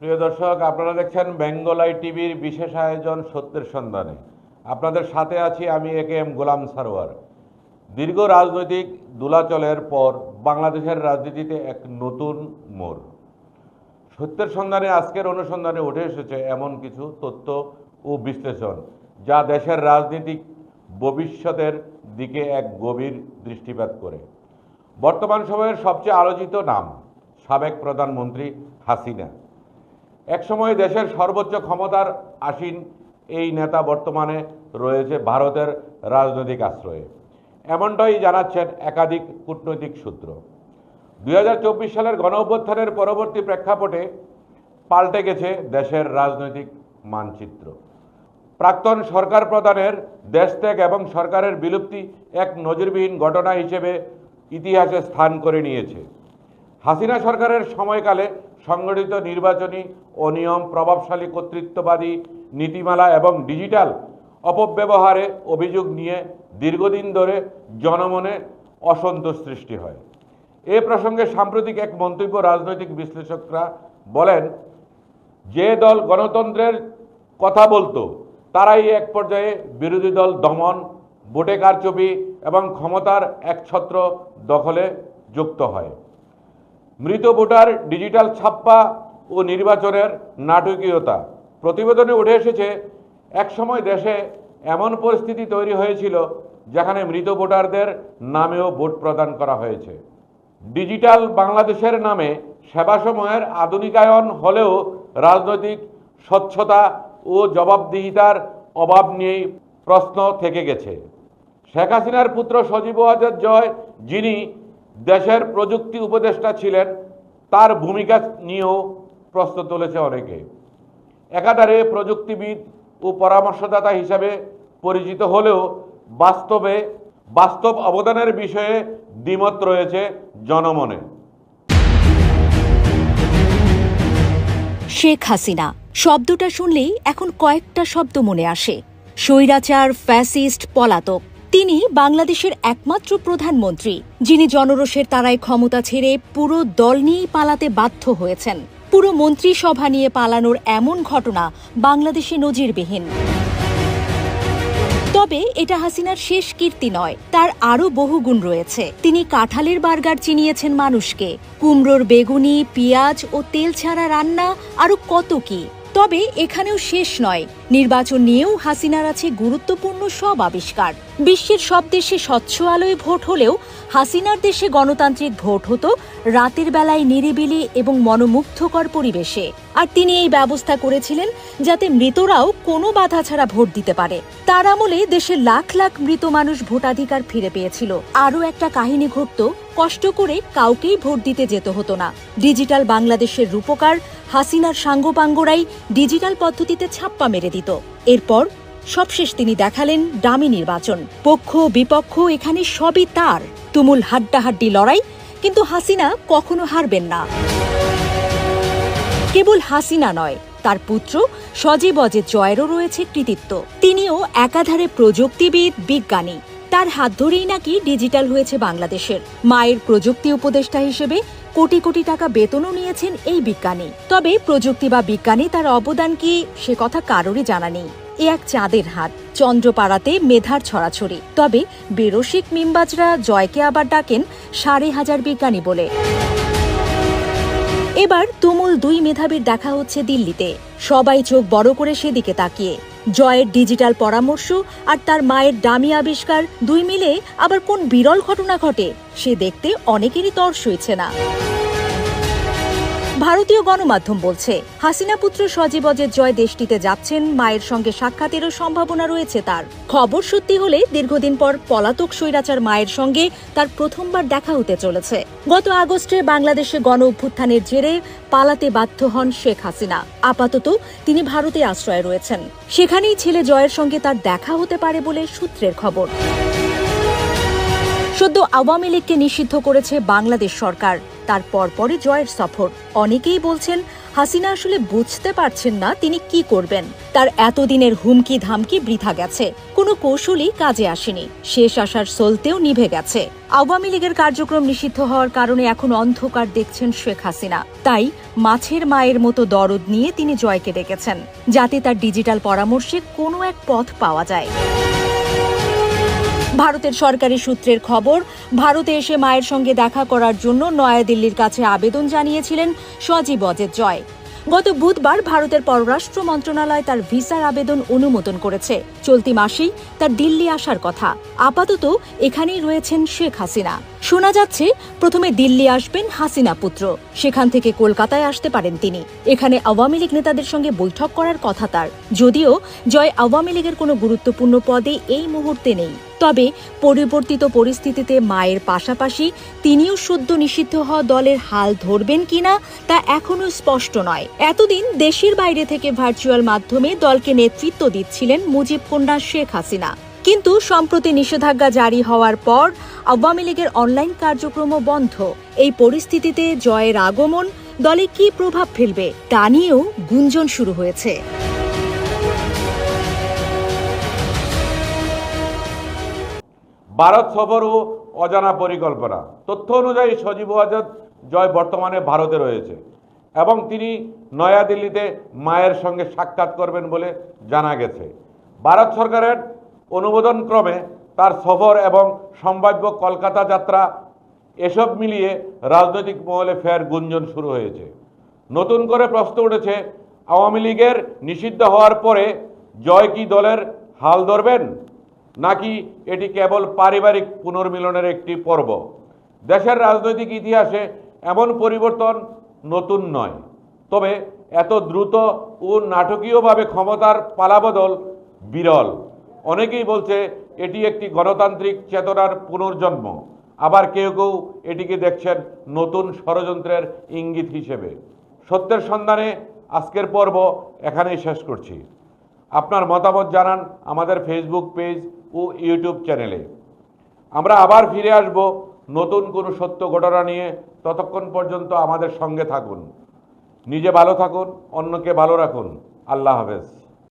প্রিয় দর্শক, আপনারা দেখছেন বেঙ্গলাই টিভির বিশেষ আয়োজন সত্যের সন্ধানে। আপনাদের সাথে আছি আমি একেএম গোলাম সারোয়ার। দীর্ঘ রাজনৈতিক দোলাচলের পর বাংলাদেশের রাজনীতিতে এক নতুন মোড়। সত্যের সন্ধানে আজকের অনুসন্ধানে উঠে এসেছে এমন কিছু তথ্য ও বিশ্লেষণ যা দেশের রাজনীতিক ভবিষ্যতের দিকে এক গভীর দৃষ্টিপাত করে। বর্তমান সময়ের সবচেয়ে আলোচিত নাম সাবেক প্রধানমন্ত্রী হাসিনা। একসময় দেশের সর্বোচ্চ ক্ষমতার আসীন এই নেতা বর্তমানে রয়েছে ভারতের রাজনৈতিক আশ্রয়ে, এমনটাই জানাচ্ছেন একাধিক কূটনৈতিক সূত্র। 2024 সালের গণঅভ্যুত্থানের পরবর্তী প্রেক্ষাপটে পাল্টে গেছে দেশের রাজনৈতিক মানচিত্র। প্রাক্তন সরকার প্রধানের দেশত্যাগ এবং সরকারের বিলুপ্তি এক নজিরবিহীন ঘটনা হিসেবে ইতিহাসে স্থান করে নিয়েছে। হাসিনা সরকারের সময়কালে সংগঠিত নির্বাচনী অনিয়ম, প্রভাবশালী কর্তৃত্ববাদী নীতিমালা এবং ডিজিটাল অপব্যবহারে অভিযোগ নিয়ে দীর্ঘদিন ধরে জনমনে অসন্তোষ সৃষ্টি হয়। এ প্রসঙ্গে সাম্প্রতিক এক মন্তব্য রাজনৈতিক বিশ্লেষকরা বলেন, যে দল গণতন্ত্রের কথা বলতো তারাই এক পর্যায়ে বিরোধী দল দমন, ভোটে কারচুপি এবং ক্ষমতার একছত্র দখলে যুক্ত হয়। মৃত ভোটার, ডিজিটাল ছাপ্পা ও নির্বাচনের নাটকীয়তা। প্রতিবেদনে উঠে এসেছে, একসময় দেশে এমন পরিস্থিতি তৈরি হয়েছিল যেখানে মৃত ভোটারদের নামেও ভোট প্রদান করা হয়েছে। ডিজিটাল বাংলাদেশের নামে সেবাসমূহের আধুনিকায়ন হলেও রাজনৈতিক স্বচ্ছতা ও জবাবদিহিতার অভাব নিয়েই প্রশ্ন থেকে গেছে। শেখ হাসিনার পুত্র সজীব ওয়াজেদ জয়, যিনি দেশের প্রযুক্তি উপদেষ্টা ছিলেন, তার ভূমিকা নিয়েও প্রশ্ন তুলেছে অনেকে। একাধারে প্রযুক্তিবিদ ও পরামর্শদাতা হিসাবে পরিচিত হলেও বাস্তব অবদানের বিষয়ে দ্বিমত রয়েছে জনমনে। শেখ হাসিনা শব্দটা শুনলেই এখন কয়েকটা শব্দ মনে আসে। স্বৈরাচার, ফ্যাসিস্ট, পলাতক। তিনি বাংলাদেশের একমাত্র প্রধানমন্ত্রী যিনি জনরোষের তাড়ায় ক্ষমতা ছেড়ে পুরো দল নিয়েই পালাতে বাধ্য হয়েছেন। পুরো মন্ত্রিসভা নিয়ে পালানোর এমন ঘটনা বাংলাদেশে নজিরবিহীন। তবে এটা হাসিনার শেষ কীর্তি নয়, তার আরও বহু গুণ রয়েছে। তিনি কাঁঠালের বার্গার চিনিয়েছেন মানুষকে, কুমড়োর বেগুনি, পেঁয়াজ ও তেল ছাড়া রান্না, আরও কত কি। তবে এখানেও শেষ নয়, নির্বাচন নিয়েও হাসিনার আছে গুরুত্বপূর্ণ সব আবিষ্কার। বিশ্বের সব দেশে স্বচ্ছ আলোয় ভোট হলেও হাসিনার দেশে গণতান্ত্রিক ভোট হতো রাতের বেলায় নিরিবিলি এবং মনোমুগ্ধকর পরিবেশে। আর তিনি এই ব্যবস্থা করেছিলেন যাতে মৃতরাও কোনো বাধা ছাড়া ভোট দিতে পারে। তার আমলে দেশের লাখ লাখ মৃত মানুষ ভোটাধিকার ফিরে পেয়েছিল। আরও একটা কাহিনী ঘটত, কষ্ট করে কাউকেই ভোট দিতে যেতে হতো না। ডিজিটাল বাংলাদেশের রূপকার হাসিনার সাঙ্গপাঙ্গরাই ডিজিটাল পদ্ধতিতে ছাপ্পা মেরে দিত। এরপর সবশেষ তিনি দেখালেন ডামি নির্বাচন। পক্ষ বিপক্ষ এখানে সবই তার, তুমুল হাড্ডাহাড্ডি লড়াই, কিন্তু হাসিনা কখনো হারবেন না। কেবল হাসিনা নয়, তার পুত্র সজীব ওয়াজেদ জয়েরও রয়েছে কৃতিত্ব। তিনিও একাধারে প্রযুক্তিবিদ, বিজ্ঞানী। তার হাত ধরেই নাকি ডিজিটাল হয়েছে বাংলাদেশের। মায়ের প্রযুক্তি উপদেষ্টা হিসেবে কোটি কোটি টাকা বেতনও নিয়েছেন এই বিজ্ঞানী। তবে প্রযুক্তি বা বিজ্ঞানী তার অবদান কি, সে কথা কারোরই জানা নেই। এ এক চাঁদের হাত, চন্দ্রপাড়াতে মেধার ছড়াছড়ি। তবে বেরসিক মিমবাজরা জয়কে আবার ডাকেন 5,500 বিজ্ঞানী বলে। এবার তুমুল দুই মেধাবীর দেখা হচ্ছে দিল্লিতে। সবাই চোখ বড় করে সেদিকে তাকিয়ে। জয়ের ডিজিটাল পরামর্শ আর তার মায়ের ডামি আবিষ্কার, দুই মিলে আবার কোন বিরল ঘটনা ঘটে সে দেখতে অনেকেরই তর সইছে না। ভারতীয় গণমাধ্যম বলছে, হাসিনা পুত্র সজীব ওয়াজেদ জয় দেশটিতে যাচ্ছেন, মায়ের সঙ্গে সাক্ষাতেরও সম্ভাবনা রয়েছে তার। খবর সত্যি হলে দীর্ঘদিন পর পলাতক স্বৈরাচার মায়ের সঙ্গে তার প্রথমবার দেখা হতে চলেছে। গত আগস্টে বাংলাদেশে গণ অভ্যুত্থানের জেরে পালাতে বাধ্য হন শেখ হাসিনা। আপাতত তিনি ভারতে আশ্রয়ে রয়েছেন। সেখানেই ছেলে জয়ের সঙ্গে তার দেখা হতে পারে বলে সূত্রের খবর। সদ্য আওয়ামী লীগকে নিষিদ্ধ করেছে বাংলাদেশ সরকার। তার পরপরই জয়ের সফর। অনেকেই বলছেন হাসিনা আসলে বুঝতে পারছেন না তিনি কি করবেন। তার এতদিনের হুমকি ধামকি বৃথা গেছে, কোনো কৌশলই কাজে আসেনি। শেষ আশার সলতেও নিভে গেছে। আওয়ামী লীগের কার্যক্রম নিষিদ্ধ হওয়ার কারণে এখন অন্ধকার দেখছেন শেখ হাসিনা। তাই মাছের মায়ের মতো দরদ নিয়ে তিনি জয়কে ডেকেছেন, যাতে তার ডিজিটাল পরামর্শে কোনো এক পথ পাওয়া যায়। ভারতের সরকারি সূত্রের খবর, ভারতে এসে মায়ের সঙ্গে দেখা করার জন্য নয়াদিল্লির কাছে আবেদন জানিয়েছিলেন সজীব অজেদ জয়। গত বুধবার ভারতের পররাষ্ট্র মন্ত্রণালয় তার ভিসার আবেদন অনুমোদন করেছে। চলতি মাসেই তার দিল্লি আসার কথা। আপাতত এখানেই রয়েছেন শেখ হাসিনা। শোনা যাচ্ছে প্রথমে দিল্লি আসবেন হাসিনা পুত্র, সেখান থেকে কলকাতায় আসতে পারেন তিনি। এখানে আওয়ামী লীগ নেতাদের সঙ্গে বৈঠক করার কথা তার। যদিও জয় আওয়ামী লীগের কোনো গুরুত্বপূর্ণ পদে এই মুহূর্তে নেই। তবে পরিবর্তিত পরিস্থিতিতে মায়ের পাশাপাশি তিনিও সদ্য নিষিদ্ধ হওয়া দলের হাল ধরবেন কিনা তা এখনো স্পষ্ট নয়। এতদিন দেশের বাইরে থেকে ভার্চুয়াল মাধ্যমে দলকে নেতৃত্ব দিচ্ছিলেন মুজিব কন্যা শেখ হাসিনা। কিন্তু সম্প্রতি নিষেধাজ্ঞা জারি হওয়ার পর আওয়ামী লীগের অনলাইন কার্যক্রমও বন্ধ। এই পরিস্থিতিতে জয়ের আগমন দলে কী প্রভাব ফেলবে তা নিয়েও গুঞ্জন শুরু হয়েছে। ভারত সফর ও অজানা পরিকল্পনা। তথ্য অনুযায়ী সজীব ওয়াজেদ জয় বর্তমানে ভারতে রয়েছে এবং তিনি নয়াদিল্লিতে মায়ের সঙ্গে সাক্ষাৎ করবেন বলে জানা গেছে। ভারত সরকারের অনুমোদন ক্রমে তার সফর এবং সম্ভাব্য কলকাতা যাত্রা এসব মিলিয়ে রাজনৈতিক মহলে ফের গুঞ্জন শুরু হয়েছে। নতুন করে প্রশ্ন উঠেছে, আওয়ামী লীগের নিষিদ্ধ হওয়ার পরে জয় কি দলের হাল ধরবেন, নাকি এটি কেবল পারিবারিক পুনর্মিলনের একটি পর্ব? দেশের রাজনৈতিক ইতিহাসে এমন পরিবর্তন নতুন নয়, তবে এত দ্রুত ও নাটকীয়ভাবে ক্ষমতার পালাবদল বিরল। অনেকেই বলছে এটি একটি গণতান্ত্রিক চেতনার পুনর্জন্ম, আবার কেউ কেউ এটিকে দেখছেন নতুন ষড়যন্ত্রের ইঙ্গিত হিসেবে। সত্যের সন্ধানে আজকের পর্ব এখানেই শেষ করছি। আপনার মতামত জানান আমাদের ফেসবুক পেজ ও ইউটিউব চ্যানেলে। আমরা আবার ফিরে আসব নতুন কোনো সত্য ঘটনা নিয়ে। ততক্ষণ পর্যন্ত আমাদের সঙ্গে থাকুন। নিজে ভালো থাকুন, অন্যকে ভালো রাখুন। আল্লাহ হাফেজ।